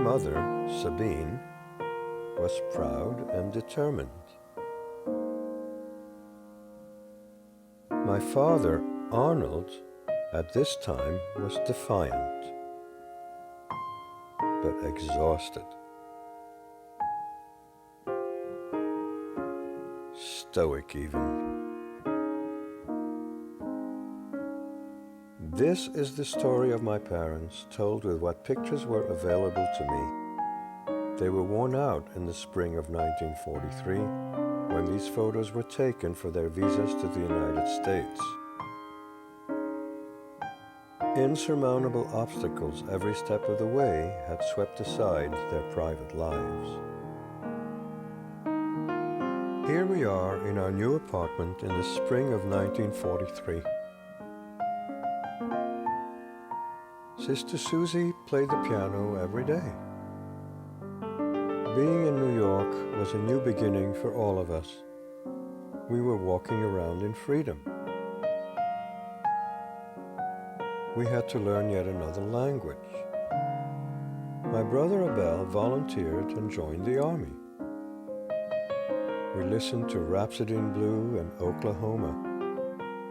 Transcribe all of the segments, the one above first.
mother, Sabine, was proud and determined. My father, Arnold, at this time was defiant, but exhausted. Stoic even. This is the story of my parents, told with what pictures were available to me. They were worn out in the spring of 1943, when these photos were taken for their visas to the United States. Insurmountable obstacles every step of the way had swept aside their private lives. Here we are in our new apartment in the spring of 1943. Sister Susie played the piano every day. Being in New York was a new beginning for all of us. We were walking around in freedom. We had to learn yet another language. My brother Abel volunteered and joined the army. We listened to Rhapsody in Blue and Oklahoma.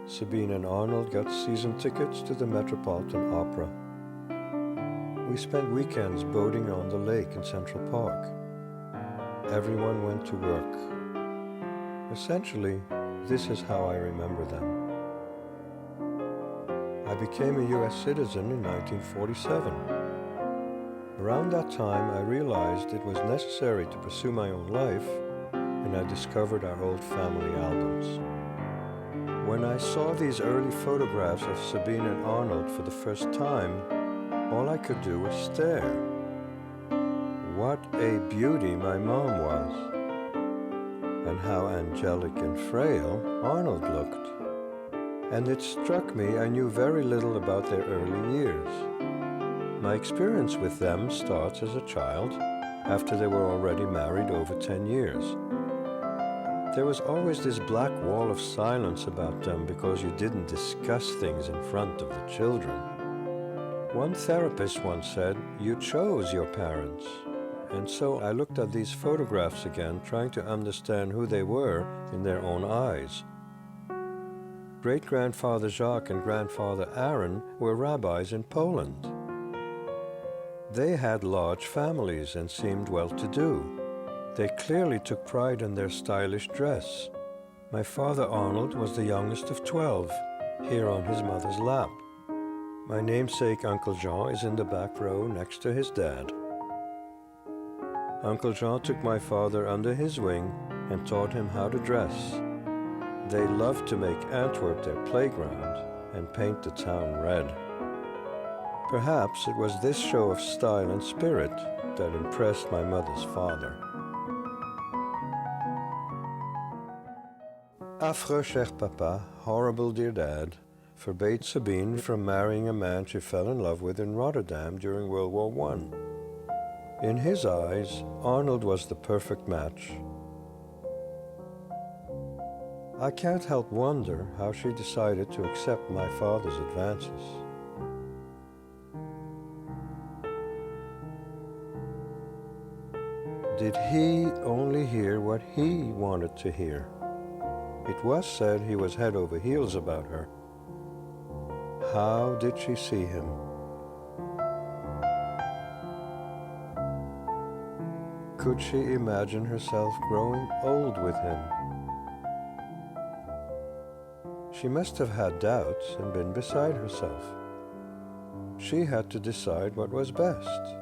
Sabine and Arnold got season tickets to the Metropolitan Opera. We spent weekends boating on the lake in Central Park. Everyone went to work. Essentially, this is how I remember them. I became a U.S. citizen in 1947. Around that time, I realized it was necessary to pursue my own life, and I discovered our old family albums. When I saw these early photographs of Sabine and Arnold for the first time, all I could do was stare. What a beauty my mom was, and how angelic and frail Arnold looked. And it struck me I knew very little about their early years. My experience with them starts as a child, after they were already married over 10 years. There was always this black wall of silence about them because you didn't discuss things in front of the children. One therapist once said, "You chose your parents." And so I looked at these photographs again, trying to understand who they were in their own eyes. Great-grandfather Jacques and grandfather Aaron were rabbis in Poland. They had large families and seemed well-to-do. They clearly took pride in their stylish dress. My father Arnold was the youngest of 12, here on his mother's lap. My namesake Uncle Jean is in the back row next to his dad. Uncle Jean took my father under his wing and taught him how to dress. They loved to make Antwerp their playground and paint the town red. Perhaps it was this show of style and spirit that impressed my mother's father. Affreux cher papa, horrible dear dad, forbade Sabine from marrying a man she fell in love with in Rotterdam during World War I. In his eyes, Arnold was the perfect match. I can't help wonder how she decided to accept my father's advances. Did he only hear what he wanted to hear? It was said he was head over heels about her. How did she see him? Could she imagine herself growing old with him? She must have had doubts and been beside herself. She had to decide what was best,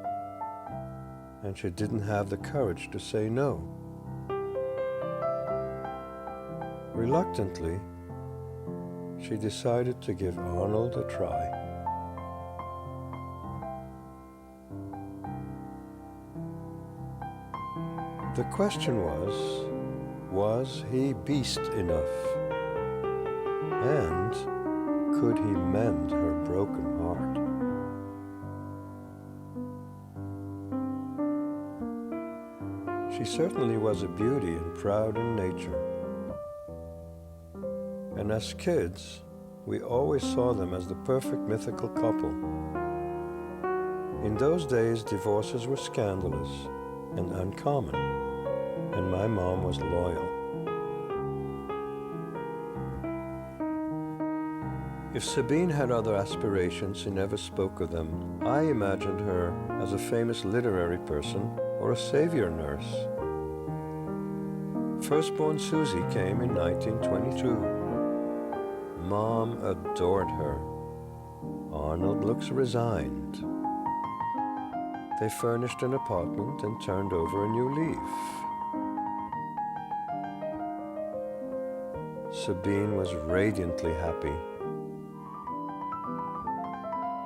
and she didn't have the courage to say no. Reluctantly, she decided to give Arnold a try. The question was he beast enough? And could he mend her broken heart? She certainly was a beauty and proud in nature. And as kids, we always saw them as the perfect mythical couple. In those days, divorces were scandalous and uncommon, and my mom was loyal. If Sabine had other aspirations, she never spoke of them. I imagined her as a famous literary person or a savior nurse. Firstborn Susie came in 1922. Mom adored her. Arnold looks resigned. They furnished an apartment and turned over a new leaf. Sabine was radiantly happy.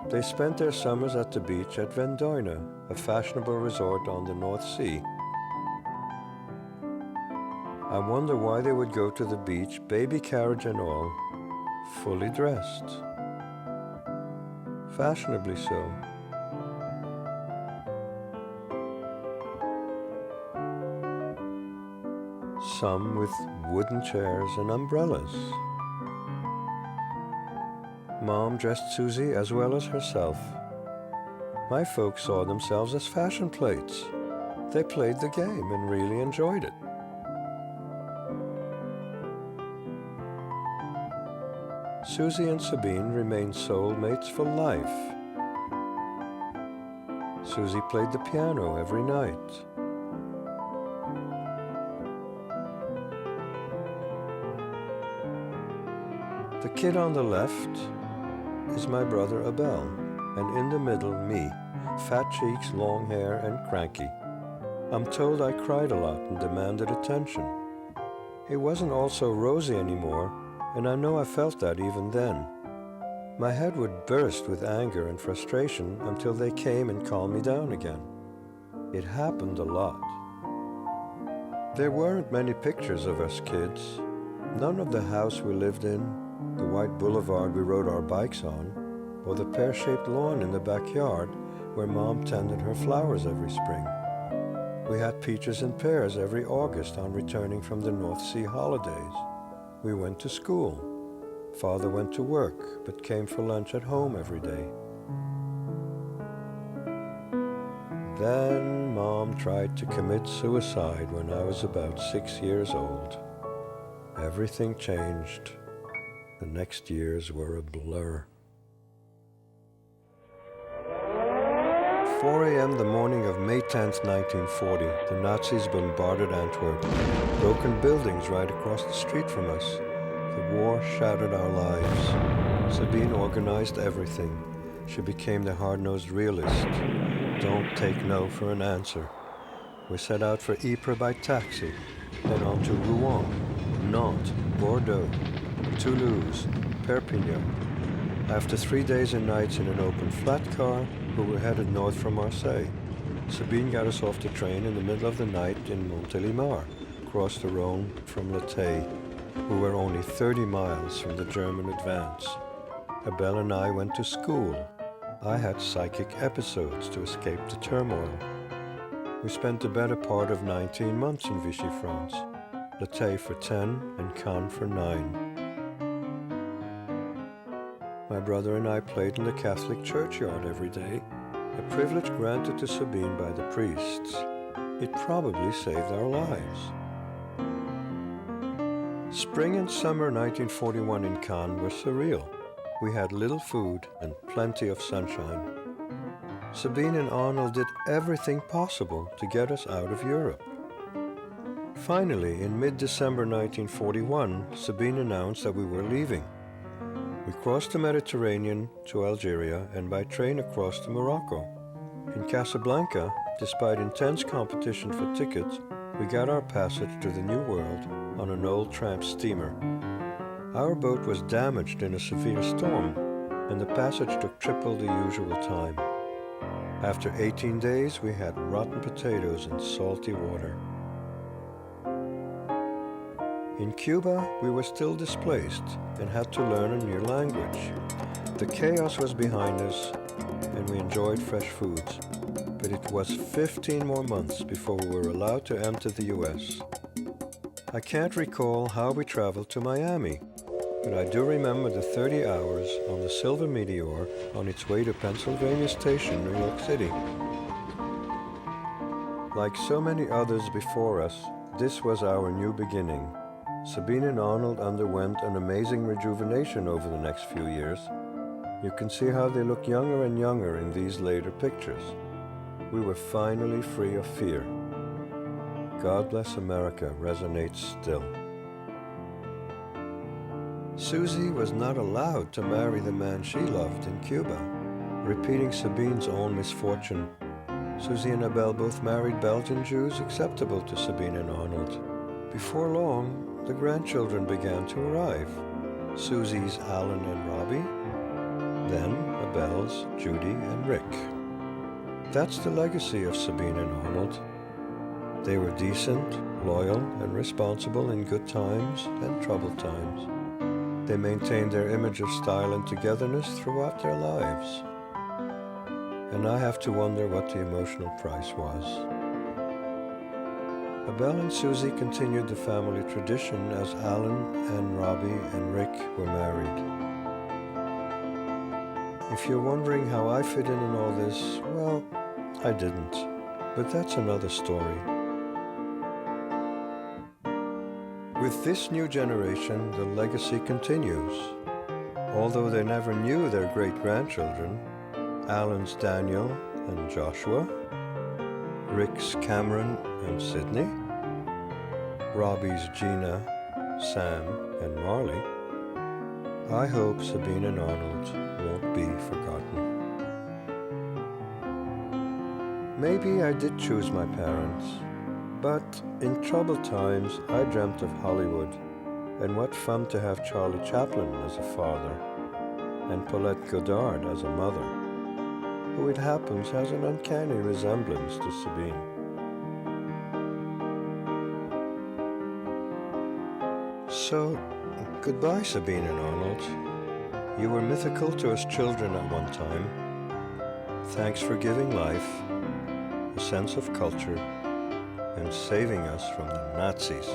They spent their summers at the beach at Vendoyne, a fashionable resort on the North Sea. I wonder why they would go to the beach, baby carriage and all, fully dressed. Fashionably so. Some with wooden chairs and umbrellas. Mom dressed Susie as well as herself. My folks saw themselves as fashion plates. They played the game and really enjoyed it. Susie and Sabine remained soulmates for life. Susie played the piano every night. The kid on the left is my brother Abel, and in the middle, me, fat cheeks, long hair, and cranky. I'm told I cried a lot and demanded attention. It wasn't all so rosy anymore, and I know I felt that even then. My head would burst with anger and frustration until they came and calmed me down again. It happened a lot. There weren't many pictures of us kids. None of the house we lived in, the white boulevard we rode our bikes on, or the pear-shaped lawn in the backyard where Mom tended her flowers every spring. We had peaches and pears every August on returning from the North Sea holidays. We went to school. Father went to work, but came for lunch at home every day. Then Mom tried to commit suicide when I was about 6 years old. Everything changed. The next years were a blur. 4 a.m. the morning of May 10th, 1940, the Nazis bombarded Antwerp, broken buildings right across the street from us. The war shattered our lives. Sabine organized everything. She became the hard-nosed realist. Don't take no for an answer. We set out for Ypres by taxi, then on to Rouen, Nantes, Bordeaux, Toulouse, Perpignan. After 3 days and nights in an open flat car, we were headed north from Marseille. Sabine got us off the train in the middle of the night in Montélimar, across the Rhône from Le Tay. We were only 30 miles from the German advance. Abel and I went to school. I had psychic episodes to escape the turmoil. We spent the better part of 19 months in Vichy, France. Le Tay for 10 and Cannes for 9. My brother and I played in the Catholic churchyard every day, a privilege granted to Sabine by the priests. It probably saved our lives. Spring and summer 1941 in Cannes were surreal. We had little food and plenty of sunshine. Sabine and Arnold did everything possible to get us out of Europe. Finally, in mid-December 1941, Sabine announced that we were leaving. We crossed the Mediterranean to Algeria and by train across to Morocco. In Casablanca, despite intense competition for tickets, we got our passage to the New World on an old tramp steamer. Our boat was damaged in a severe storm, and the passage took triple the usual time. After 18 days, we had rotten potatoes and salty water. In Cuba, we were still displaced and had to learn a new language. The chaos was behind us, and we enjoyed fresh foods. But it was 15 more months before we were allowed to enter the US. I can't recall how we traveled to Miami. but I do remember the 30 hours on the Silver Meteor on its way to Pennsylvania Station, New York City. Like so many others before us, this was our new beginning. Sabine Arnold underwent an amazing rejuvenation over the next few years. You can see how they look younger and younger in these later pictures. We were finally free of fear. God Bless America resonates still. Susie was not allowed to marry the man she loved in Cuba, repeating Sabine's own misfortune. Susie and Abel both married Belgian Jews acceptable to Sabine and Arnold. Before long, the grandchildren began to arrive. Susie's Alan and Robbie, then Abel's Judy and Rick. That's the legacy of Sabine and Arnold. They were decent, loyal, and responsible in good times and troubled times. They maintained their image of style and togetherness throughout their lives. And I have to wonder what the emotional price was. Abel and Susie continued the family tradition as Alan and Robbie and Rick were married. If you're wondering how I fit in all this, well, I didn't. But that's another story. With this new generation, the legacy continues. Although they never knew their great-grandchildren, Alan's Daniel and Joshua, Rick's Cameron and Sydney, Robbie's Gina, Sam, and Marley, I hope Sabine and Arnold won't be forgotten. Maybe I did choose my parents, but in troubled times I dreamt of Hollywood, and what fun to have Charlie Chaplin as a father, and Paulette Goddard as a mother, who it happens has an uncanny resemblance to Sabine. So, goodbye Sabine and Arnold. You were mythical to us children at one time. Thanks for giving life, a sense of culture, and saving us from the Nazis.